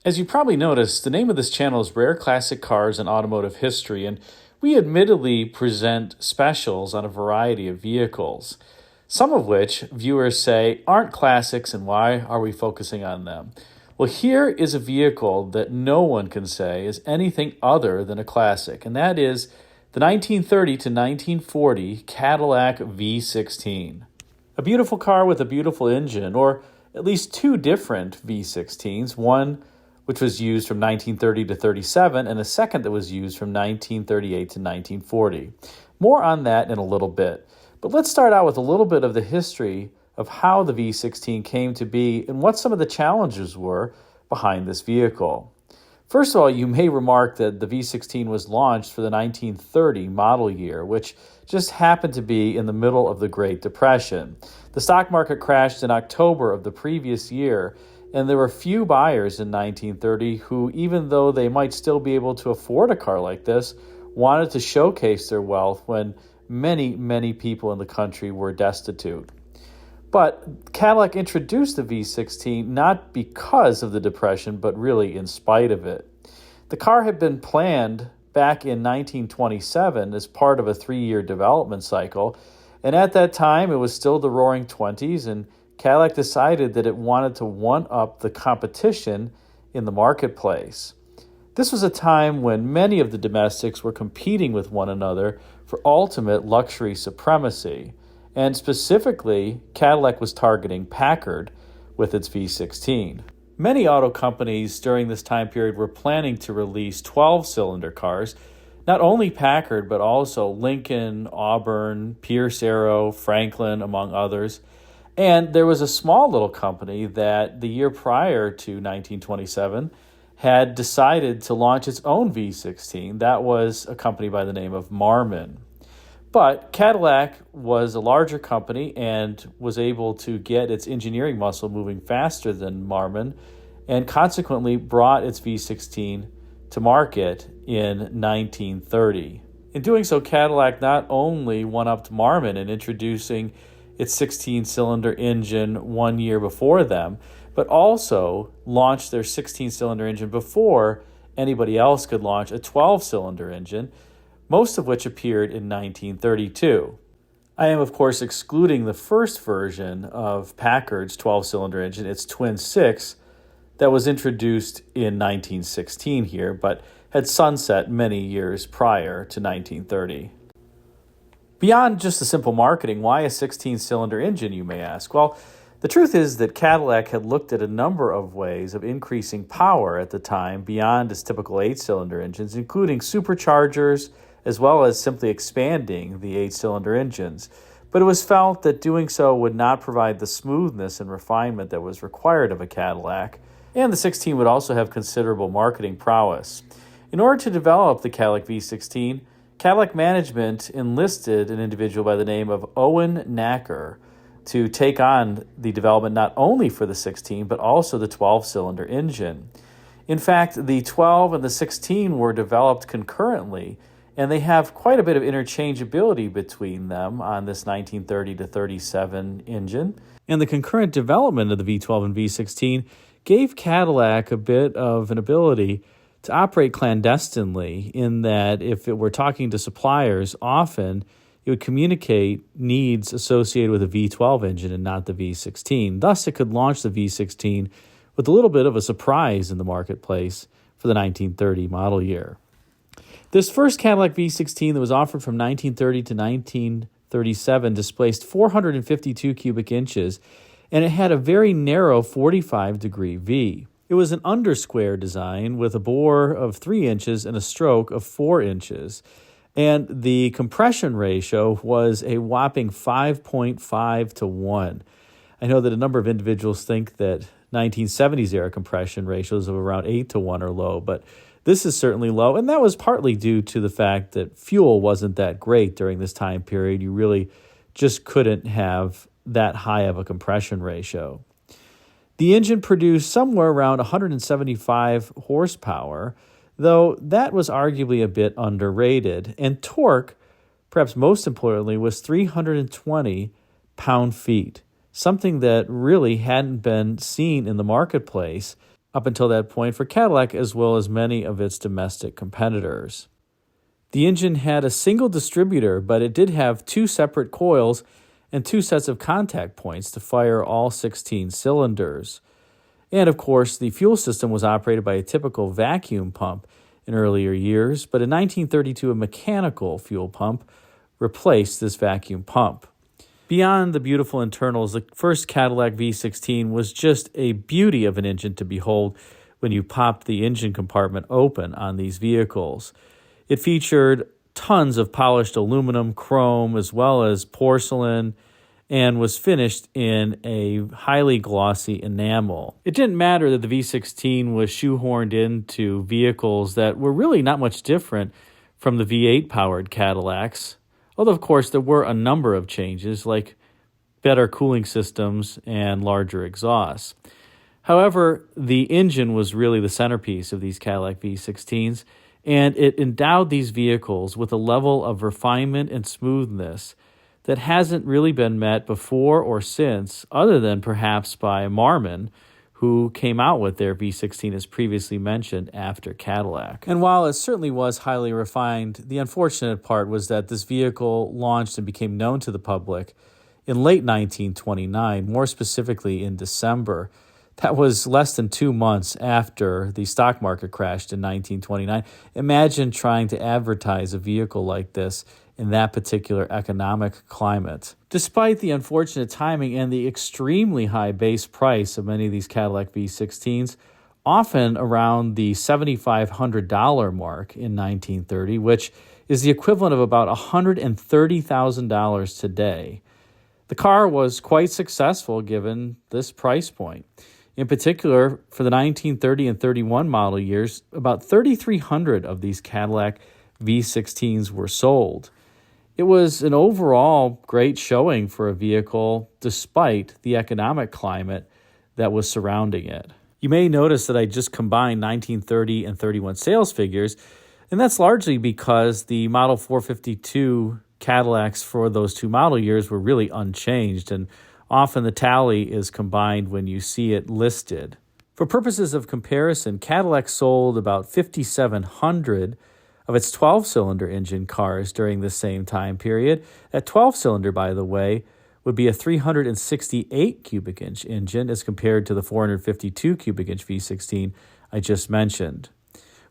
As you probably noticed, the name of this channel is Rare Classic Cars and Automotive History, and we admittedly present specials on a variety of vehicles, some of which viewers say aren't classics and why are we focusing on them? Well, here is a vehicle that no one can say is anything other than a classic, and that is the 1930 to 1940 Cadillac V16. A beautiful car with a beautiful engine, or at least two different V16s, one which was used from 1930 to 37, and a second that was used from 1938 to 1940. More on that in a little bit. But let's start out with a little bit of the history of how the V16 came to be and what some of the challenges were behind this vehicle. First of all, you may remark that the V16 was launched for the 1930 model year, which just happened to be in the middle of the Great Depression. The stock market crashed in October of the previous year, and there were few buyers in 1930 who, even though they might still be able to afford a car like this, wanted to showcase their wealth when many, many people in the country were destitute. But Cadillac introduced the V16 not because of the Depression, but really in spite of it. The car had been planned back in 1927 as part of a 3-year development cycle, and at that time it was still the Roaring '20s, and Cadillac decided that it wanted to one-up the competition in the marketplace. This was a time when many of the domestics were competing with one another for ultimate luxury supremacy, and specifically, Cadillac was targeting Packard with its V16. Many auto companies during this time period were planning to release 12-cylinder cars, not only Packard, but also Lincoln, Auburn, Pierce Arrow, Franklin, among others. And there was a small little company that the year prior to 1927 had decided to launch its own V16. That was a company by the name of Marmon. But Cadillac was a larger company and was able to get its engineering muscle moving faster than Marmon, and consequently brought its V16 to market in 1930. In doing so, Cadillac not only one-upped Marmon in introducing its 16-cylinder engine 1 year before them, but also launched their 16-cylinder engine before anybody else could launch a 12-cylinder engine, most of which appeared in 1932. I am, of course, excluding the first version of Packard's 12-cylinder engine, its Twin 6, that was introduced in 1916 here, but had sunset many years prior to 1930. Beyond just the simple marketing, why a 16-cylinder engine, you may ask? Well, the truth is that Cadillac had looked at a number of ways of increasing power at the time beyond its typical 8-cylinder engines, including superchargers, as well as simply expanding the 8-cylinder engines. But it was felt that doing so would not provide the smoothness and refinement that was required of a Cadillac, and the 16 would also have considerable marketing prowess. In order to develop the Cadillac V16, Cadillac management enlisted an individual by the name of Owen Nacker to take on the development not only for the 16, but also the 12-cylinder engine. In fact, the 12 and the 16 were developed concurrently, and they have quite a bit of interchangeability between them on this 1930 to 37 engine. And the concurrent development of the V12 and V16 gave Cadillac a bit of an ability to operate clandestinely, in that if it were talking to suppliers, often it would communicate needs associated with a V12 engine and not the V16. Thus, it could launch the V16 with a little bit of a surprise in the marketplace for the 1930 model year. This first Cadillac V16 that was offered from 1930 to 1937 displaced 452 cubic inches, and it had a very narrow 45-degree V. It was an undersquare design with a bore of 3 inches and a stroke of 4 inches. And the compression ratio was a whopping 5.5 to 1. I know that a number of individuals think that 1970s era compression ratios of around 8 to 1 are low, but this is certainly low. And that was partly due to the fact that fuel wasn't that great during this time period. You really just couldn't have that high of a compression ratio. The engine produced somewhere around 175 horsepower, though that was arguably a bit underrated. And torque, perhaps most importantly, was 320 pound-feet, something that really hadn't been seen in the marketplace up until that point for Cadillac as well as many of its domestic competitors. The engine had a single distributor, but it did have two separate coils and two sets of contact points to fire all 16 cylinders. And of course, the fuel system was operated by a typical vacuum pump in earlier years, but in 1932 a mechanical fuel pump replaced this vacuum pump. Beyond the beautiful internals, the first Cadillac V16 was just a beauty of an engine to behold when you popped the engine compartment open on these vehicles. It featured tons of polished aluminum, chrome, as well as porcelain, and was finished in a highly glossy enamel. It didn't matter that the V16 was shoehorned into vehicles that were really not much different from the V8-powered Cadillacs, although, of course, there were a number of changes, like better cooling systems and larger exhausts. However, the engine was really the centerpiece of these Cadillac V16s, and it endowed these vehicles with a level of refinement and smoothness that hasn't really been met before or since, other than perhaps by Marmon, who came out with their V16 as previously mentioned after Cadillac. And while it certainly was highly refined, the unfortunate part was that this vehicle launched and became known to the public in late 1929, more specifically in December. That was less than 2 months after the stock market crashed in 1929. Imagine trying to advertise a vehicle like this in that particular economic climate. Despite the unfortunate timing and the extremely high base price of many of these Cadillac V16s, often around the $7,500 mark in 1930, which is the equivalent of about $130,000 today, the car was quite successful given this price point. In particular, for the 1930 and 31 model years, about 3,300 of these Cadillac V16s were sold. It was an overall great showing for a vehicle despite the economic climate that was surrounding it. You may notice that I just combined 1930 and 31 sales figures, and that's largely because the Model 452 Cadillacs for those two model years were really unchanged, and often the tally is combined when you see it listed. For purposes of comparison, Cadillac sold about 5,700 of its 12-cylinder engine cars during the same time period. That 12-cylinder, by the way, would be a 368 cubic inch engine as compared to the 452 cubic inch V16 I just mentioned.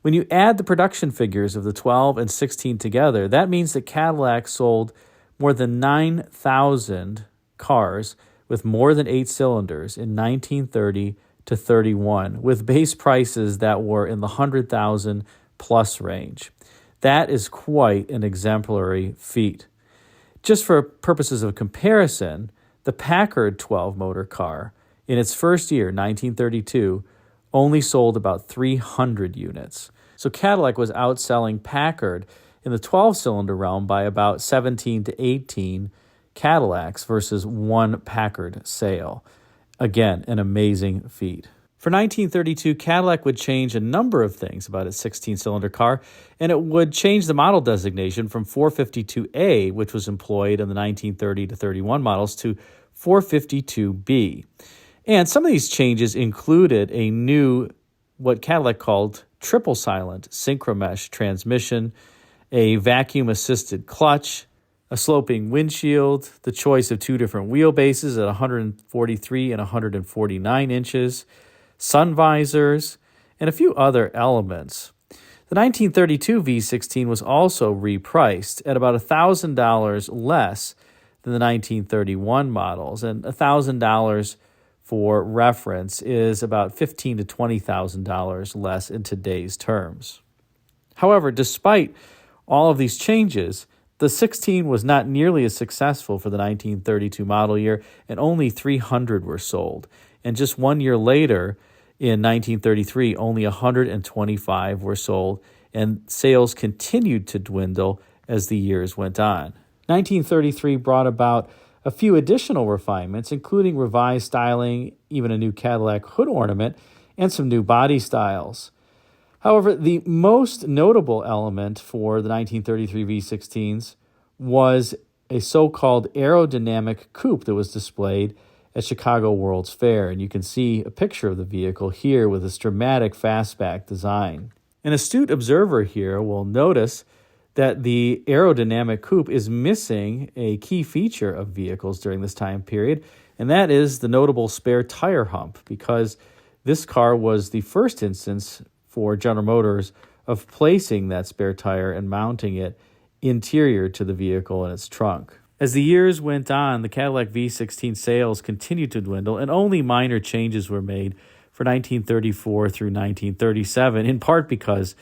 When you add the production figures of the 12 and 16 together, that means that Cadillac sold more than 9,000 cars with more than 8 cylinders in 1930 to 31, with base prices that were in the 100,000 plus range. That is quite an exemplary feat. Just for purposes of comparison, the Packard 12-motor car, in its first year, 1932, only sold about 300 units. So Cadillac was outselling Packard in the 12-cylinder realm by about 17 to 18 Cadillacs versus one Packard sale. Again, an amazing feat. For 1932, Cadillac would change a number of things about its 16-cylinder car, and it would change the model designation from 452A, which was employed in the 1930 to 31 models, to 452B. And some of these changes included a new, what Cadillac called triple-silent synchromesh transmission, a vacuum-assisted clutch, a sloping windshield, the choice of two different wheelbases at 143 and 149 inches, sun visors, and a few other elements. The 1932 V16 was also repriced at about $1,000 less than the 1931 models, and $1,000 for reference is about $15,000 to $20,000 less in today's terms. However, despite all of these changes, the 16 was not nearly as successful for the 1932 model year, and only 300 were sold. And just 1 year later, in 1933, only 125 were sold, and sales continued to dwindle as the years went on. 1933 brought about a few additional refinements, including revised styling, even a new Cadillac hood ornament, and some new body styles. However, the most notable element for the 1933 V16s was a so-called aerodynamic coupe that was displayed at Chicago World's Fair, and you can see a picture of the vehicle here with this dramatic fastback design. An astute observer here will notice that the aerodynamic coupe is missing a key feature of vehicles during this time period, and that is the notable spare tire hump, because this car was the first instance for General Motors of placing that spare tire and mounting it interior to the vehicle in its trunk. As the years went on, the Cadillac V16 sales continued to dwindle, and only minor changes were made for 1934 through 1937, in part because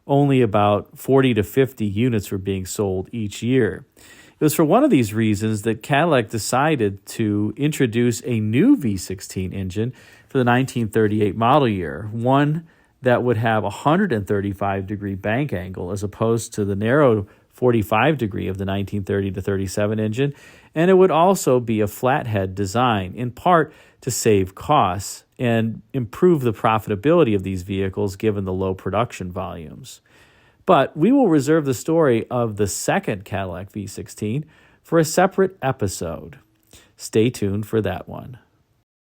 only about 40 to 50 units were being sold each year. It was for one of these reasons that Cadillac decided to introduce a new V16 engine for the 1938 model year, one that would have a 135-degree bank angle as opposed to the narrow 45-degree of the 1930 to 37 engine, and it would also be a flathead design, in part to save costs and improve the profitability of these vehicles given the low production volumes. But we will reserve the story of the second Cadillac V16 for a separate episode. Stay tuned for that one.